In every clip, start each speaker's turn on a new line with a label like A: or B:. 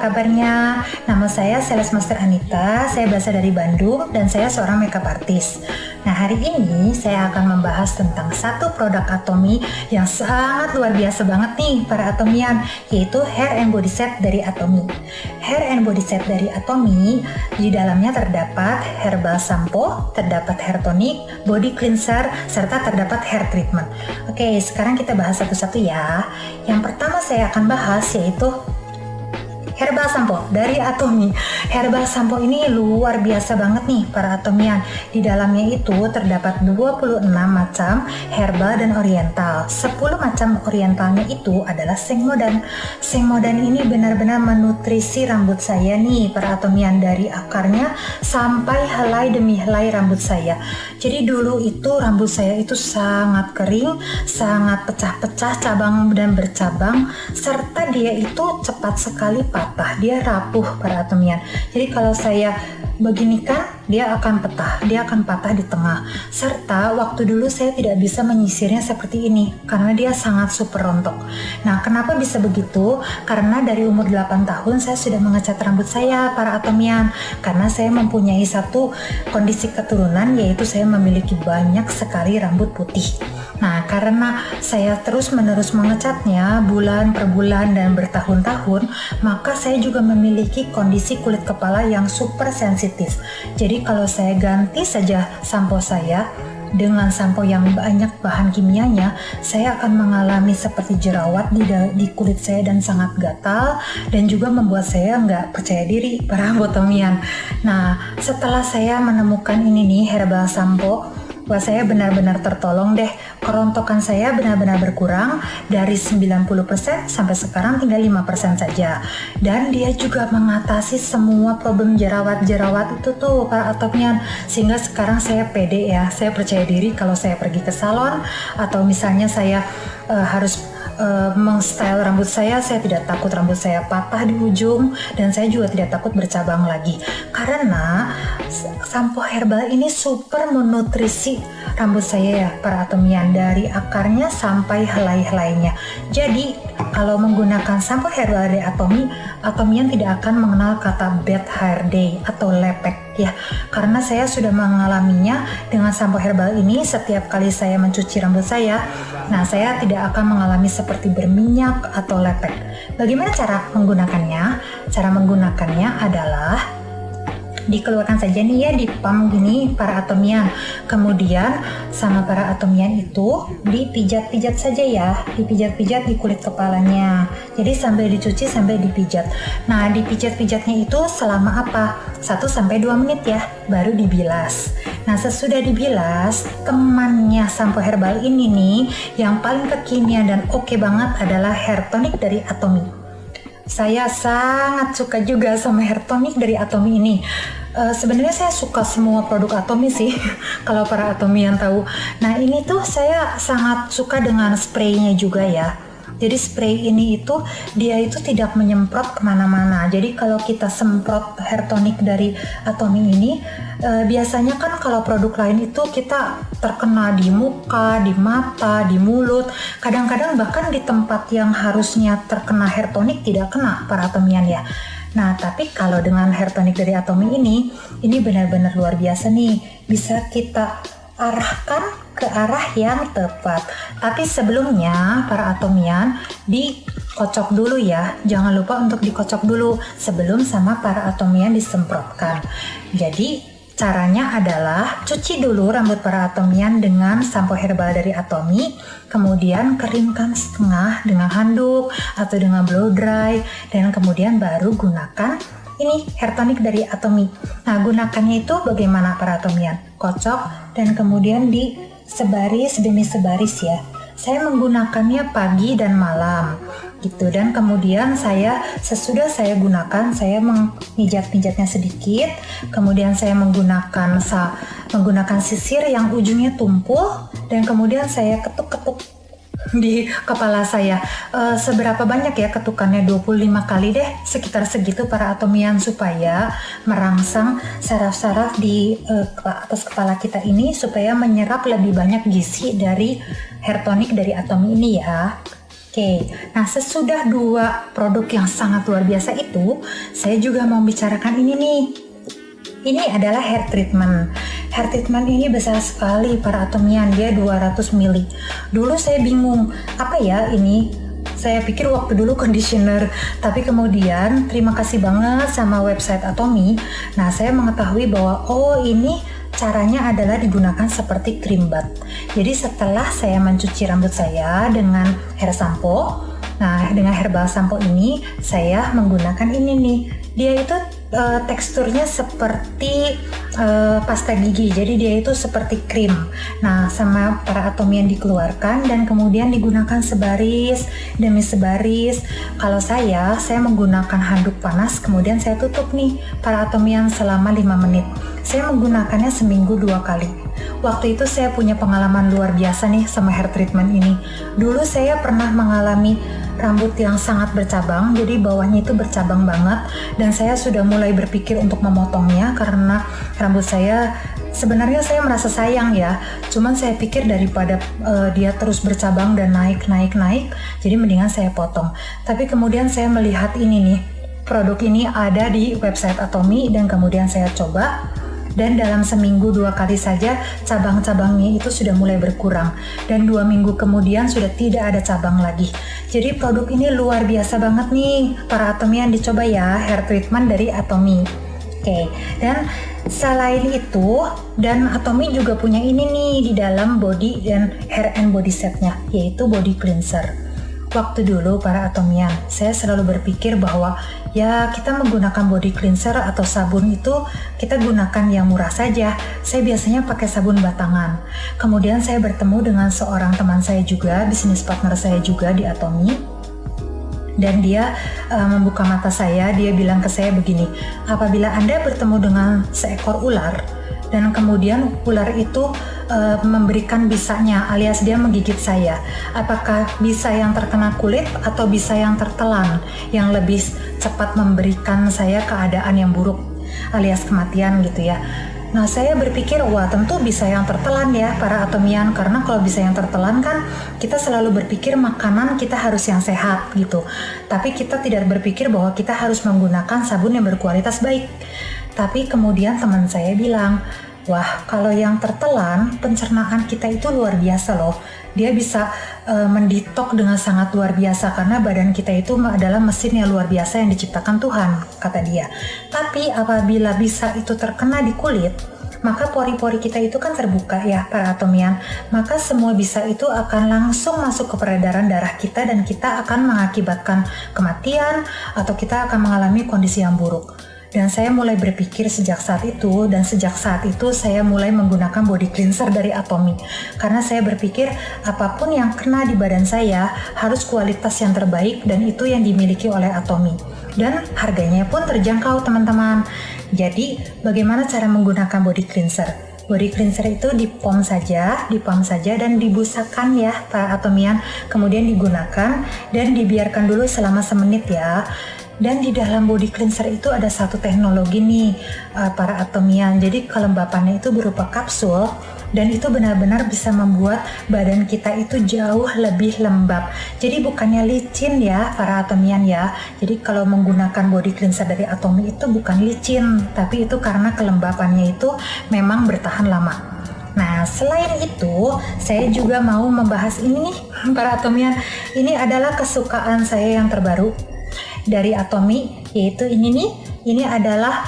A: kabarnya? Nama saya Sales Master Anita, saya berasal dari Bandung dan saya seorang makeup artist. Nah, hari ini saya akan membahas tentang satu produk Atomy yang sangat luar biasa banget nih para Atomian, yaitu Hair and Body Set dari Atomy. Hair and Body Set dari Atomy, di dalamnya terdapat herbal shampoo, terdapat hair tonic, body cleanser, serta terdapat hair treatment. Oke, sekarang kita bahas satu-satu ya. Yang pertama saya akan bahas yaitu herbal shampoo dari Atomy. Herbal shampoo ini luar biasa banget nih para Atomian. Di dalamnya itu terdapat 26 macam herbal dan oriental. 10 macam orientalnya itu adalah Sengmodan. Sengmodan ini benar-benar menutrisi rambut saya nih para Atomian, dari akarnya sampai helai demi helai rambut saya. Jadi dulu itu rambut saya itu sangat kering, sangat pecah-pecah, cabang dan bercabang, serta dia itu cepat sekali patah, dia rapuh para Atomian. Jadi kalau saya beginikan, dia akan patah di tengah. Serta waktu dulu saya tidak bisa menyisirnya seperti ini karena dia sangat super rontok. Nah, kenapa bisa begitu? Karena dari umur 8 tahun saya sudah mengecat rambut saya para Atomian, karena saya mempunyai satu kondisi keturunan, yaitu saya memiliki banyak sekali rambut putih. Nah, karena saya terus-menerus mengecatnya bulan per bulan dan bertahun-tahun, maka saya juga memiliki kondisi kulit kepala yang super sensitif. Jadi kalau saya ganti saja sampo saya dengan sampo yang banyak bahan kimianya, saya akan mengalami seperti jerawat di kulit saya dan sangat gatal, dan juga membuat saya nggak percaya diri para Atomian. Nah, setelah saya menemukan ini nih herbal shampoo, wah, saya benar-benar tertolong deh. Kerontokan saya benar-benar berkurang dari 90% sampai sekarang tinggal 5% saja. Dan dia juga mengatasi semua problem jerawat-jerawat itu tuh para Atomian. Sehingga sekarang saya pede ya, saya percaya diri kalau saya pergi ke salon atau misalnya saya harus meng-style rambut saya tidak takut rambut saya patah di ujung, dan saya juga tidak takut bercabang lagi, karena sampo herbal ini super menutrisi rambut saya ya para Atomian, dari akarnya sampai helai-helainya. Jadi kalau menggunakan sampo herbal dari Atomy, Atomian tidak akan mengenal kata bad hair day atau lepek ya, karena saya sudah mengalaminya dengan sampo herbal ini. Setiap kali saya mencuci rambut saya, nah saya tidak akan mengalami seperti berminyak atau lepek. Bagaimana cara menggunakannya? Cara menggunakannya adalah dikeluarkan saja nih ya, di pump gini para Atomian. Kemudian sama para Atomian itu dipijat-pijat saja ya, dipijat-pijat di kulit kepalanya. Jadi sambil dicuci sambil dipijat. Nah, dipijat-pijatnya itu selama apa? 1-2 menit ya, baru dibilas. Nah, sesudah dibilas, temannya sampo herbal ini nih yang paling kekinian dan oke banget adalah hair tonic dari Atomy. Saya sangat suka juga sama hair tonic dari Atomy ini. Sebenarnya saya suka semua produk Atomy sih, kalau para Atomian tahu. Nah, ini tuh saya sangat suka dengan spraynya juga ya. Jadi spray ini itu dia itu tidak menyemprot kemana-mana. Jadi kalau kita semprot hair tonic dari Atomy ini, biasanya kan kalau produk lain itu kita terkena di muka, di mata, di mulut. Kadang-kadang bahkan di tempat yang harusnya terkena hair tonic tidak kena para Atomian ya. Nah, tapi kalau dengan hair tonic dari Atomy ini benar-benar luar biasa nih. Bisa kita arahkan ke arah yang tepat. Tapi sebelumnya para Atomian dikocok dulu ya. Jangan lupa untuk dikocok dulu sebelum sama para Atomian disemprotkan. Jadi caranya adalah cuci dulu rambut para Atomian dengan sampo herbal dari Atomy, kemudian keringkan setengah dengan handuk atau dengan blow dry, dan kemudian baru gunakan ini hair tonic dari Atomy. Nah, gunakannya itu bagaimana para Atomian? Kocok dan kemudian disebaris demi sebaris ya. Saya menggunakannya pagi dan malam gitu, dan kemudian sesudah saya gunakan, saya memijat-mijatnya sedikit, kemudian saya menggunakan sisir yang ujungnya tumpul, dan kemudian saya ketuk-ketuk di kepala saya. Seberapa banyak ya ketukannya? 25 kali deh, sekitar segitu para Atomian, supaya merangsang saraf-saraf di atas kepala kita ini, supaya menyerap lebih banyak gizi dari hair tonic dari Atomy ini ya. Oke, nah sesudah dua produk yang sangat luar biasa itu, saya juga mau bicarakan ini nih. Ini adalah hair treatment. Hair treatment ini besar sekali para atomian, dia 200 ml. Dulu saya bingung, apa ya ini? Saya pikir waktu dulu conditioner, tapi kemudian terima kasih banget sama website Atomy. Nah, saya mengetahui bahwa ini caranya adalah digunakan seperti cream bath. Jadi setelah saya mencuci rambut saya dengan hair shampoo, nah dengan herbal shampoo ini saya menggunakan ini nih. Dia itu teksturnya seperti pasta gigi, jadi dia itu seperti krim. Nah, sama para atomian dikeluarkan dan kemudian digunakan sebaris demi sebaris. Kalau saya menggunakan handuk panas, kemudian saya tutup nih para atomian selama 5 menit. Saya menggunakannya seminggu 2 kali. Waktu itu saya punya pengalaman luar biasa nih sama hair treatment ini. Dulu saya pernah mengalami rambut yang sangat bercabang, jadi bawahnya itu bercabang banget, dan saya sudah mulai berpikir untuk memotongnya karena rambut saya sebenarnya saya merasa sayang ya, cuman saya pikir daripada dia terus bercabang dan naik, jadi mendingan saya potong. Tapi kemudian saya melihat ini nih, produk ini ada di website Atomy dan kemudian saya coba. Dan dalam seminggu 2 kali saja cabang-cabangnya itu sudah mulai berkurang, dan 2 minggu kemudian sudah tidak ada cabang lagi. Jadi produk ini luar biasa banget nih para atomian, dicoba ya hair treatment dari Atomy. Oke, dan selain itu, dan Atomy juga punya ini nih di dalam body dan hair and body setnya, yaitu body cleanser. Waktu dulu para atomian, saya selalu berpikir bahwa ya kita menggunakan body cleanser atau sabun itu kita gunakan yang murah saja. Saya biasanya pakai sabun batangan. Kemudian saya bertemu dengan seorang teman saya juga, bisnis partner saya juga di Atomy. Dan dia membuka mata saya, dia bilang ke saya begini, apabila Anda bertemu dengan seekor ular, dan kemudian ular itu memberikan bisanya alias dia menggigit saya, apakah bisa yang terkena kulit atau bisa yang tertelan yang lebih cepat memberikan saya keadaan yang buruk alias kematian gitu ya. Nah, saya berpikir, wah tentu bisa yang tertelan ya para atomian, karena kalau bisa yang tertelan kan kita selalu berpikir makanan kita harus yang sehat gitu. Tapi kita tidak berpikir bahwa kita harus menggunakan sabun yang berkualitas baik. Tapi kemudian teman saya bilang, wah kalau yang tertelan pencernaan kita itu luar biasa loh. Dia bisa menditok dengan sangat luar biasa karena badan kita itu adalah mesin yang luar biasa yang diciptakan Tuhan, kata dia. Tapi apabila bisa itu terkena di kulit, maka pori-pori kita itu kan terbuka ya para atomian, maka semua bisa itu akan langsung masuk ke peredaran darah kita dan kita akan mengakibatkan kematian atau kita akan mengalami kondisi yang buruk. Dan saya mulai berpikir sejak saat itu, dan sejak saat itu saya mulai menggunakan body cleanser dari Atomy. Karena saya berpikir apapun yang kena di badan saya harus kualitas yang terbaik, dan itu yang dimiliki oleh Atomy. Dan harganya pun terjangkau teman-teman. Jadi bagaimana cara menggunakan body cleanser? Body cleanser itu dipom saja dan dibusakan ya para atomian, kemudian digunakan dan dibiarkan dulu selama semenit ya. Dan di dalam body cleanser itu ada satu teknologi nih para atomian. Jadi kelembapannya itu berupa kapsul dan itu benar-benar bisa membuat badan kita itu jauh lebih lembab. Jadi bukannya licin ya para atomian ya. Jadi kalau menggunakan body cleanser dari Atomy itu bukan licin, tapi itu karena kelembapannya itu memang bertahan lama. Nah, selain itu, saya juga mau membahas ini nih para atomian. Ini adalah kesukaan saya yang terbaru dari Atomy, yaitu ini nih. Ini adalah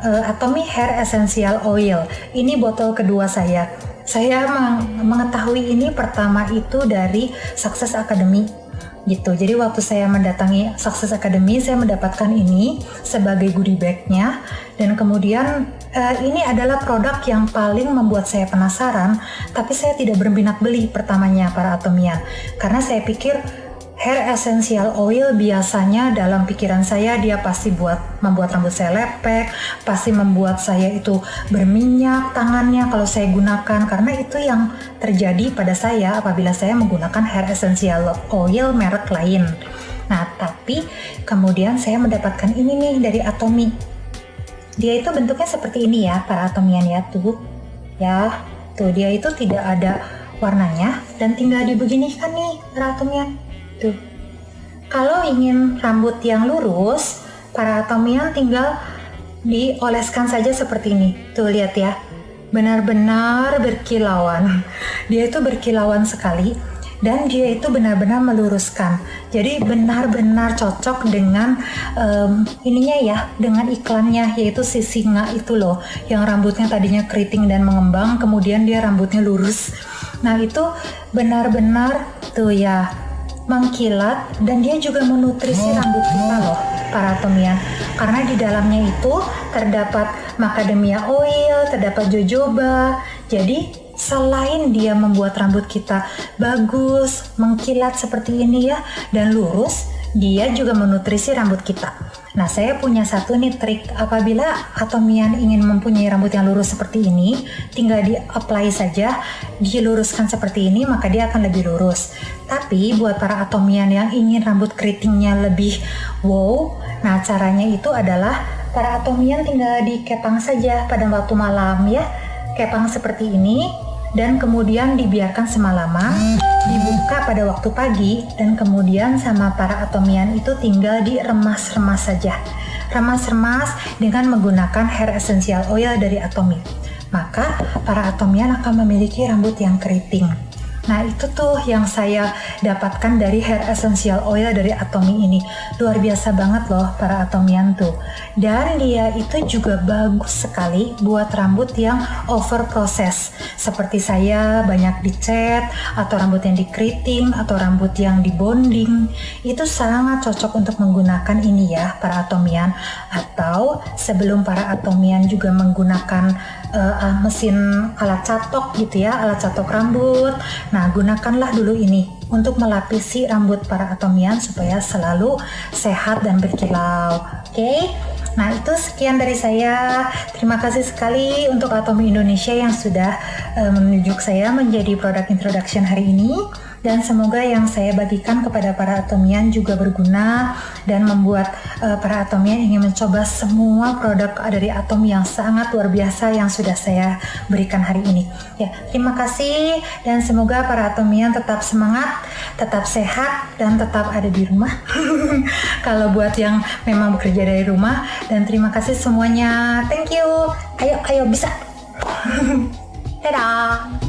A: Atomy Hair Essential Oil. Ini botol kedua saya. Saya mengetahui ini pertama itu dari Success Academy gitu. Jadi waktu saya mendatangi Success Academy, saya mendapatkan ini sebagai goodie bag-nya. Dan kemudian ini adalah produk yang paling membuat saya penasaran, tapi saya tidak berminat beli pertamanya para atomian. Karena saya pikir hair essential oil biasanya dalam pikiran saya dia pasti membuat rambut saya lepek, pasti membuat saya itu berminyak tangannya kalau saya gunakan, karena itu yang terjadi pada saya apabila saya menggunakan hair essential oil merek lain. Nah, tapi kemudian saya mendapatkan ini nih dari Atomy. Dia itu bentuknya seperti ini ya para atomian ya, tuh. Ya, tuh dia itu tidak ada warnanya dan tinggal dibeginikan nih para atomian. Tuh, Kalau ingin rambut yang lurus, para atomian tinggal dioleskan saja seperti ini. Tuh lihat ya, benar-benar berkilauan. Dia itu berkilauan sekali dan dia itu benar-benar meluruskan. Jadi benar-benar cocok dengan ininya ya, dengan iklannya, yaitu si singa itu loh, yang rambutnya tadinya keriting dan mengembang, kemudian dia rambutnya lurus. Nah itu benar-benar tuh ya, mengkilat, dan dia juga menutrisi rambut kita loh para atomian, karena di dalamnya itu terdapat macadamia oil, terdapat jojoba. Jadi selain dia membuat rambut kita bagus, mengkilat seperti ini ya, dan lurus, dia juga menutrisi rambut kita. Nah, saya punya satu nih trik. Apabila atomian ingin mempunyai rambut yang lurus seperti ini, tinggal di-apply saja, diluruskan seperti ini, maka dia akan lebih lurus. Tapi buat para atomian yang ingin rambut keritingnya lebih wow, nah caranya itu adalah para atomian tinggal dikepang saja pada waktu malam ya. Kepang seperti ini, dan kemudian dibiarkan semalaman, dibuka pada waktu pagi, dan kemudian sama para atomian itu tinggal diremas-remas saja. Remas-remas dengan menggunakan hair essential oil dari Atomy. Maka para atomian akan memiliki rambut yang keriting. Nah itu tuh yang saya dapatkan dari hair essential oil dari Atomy ini. Luar biasa banget loh para atomian tuh. Dan dia itu juga bagus sekali buat rambut yang over process, seperti saya banyak dicat, atau rambut yang dikeriting, atau rambut yang dibonding. Itu sangat cocok untuk menggunakan ini ya para atomian. Atau sebelum para atomian juga menggunakan mesin alat catok gitu ya, alat catok rambut. Nah, gunakanlah dulu ini untuk melapisi rambut para atomian supaya selalu sehat dan berkilau. Oke? Nah, itu sekian dari saya. Terima kasih sekali untuk Atomy Indonesia yang sudah menunjuk saya menjadi produk introduction hari ini. Dan semoga yang saya bagikan kepada para atomian juga berguna dan membuat para atomian ingin mencoba semua produk dari Atomy yang sangat luar biasa yang sudah saya berikan hari ini. Ya, terima kasih dan semoga para atomian tetap semangat, tetap sehat, dan tetap ada di rumah. Kalau buat yang memang bekerja dari rumah, dan terima kasih semuanya. Thank you. Ayo bisa. Dadah.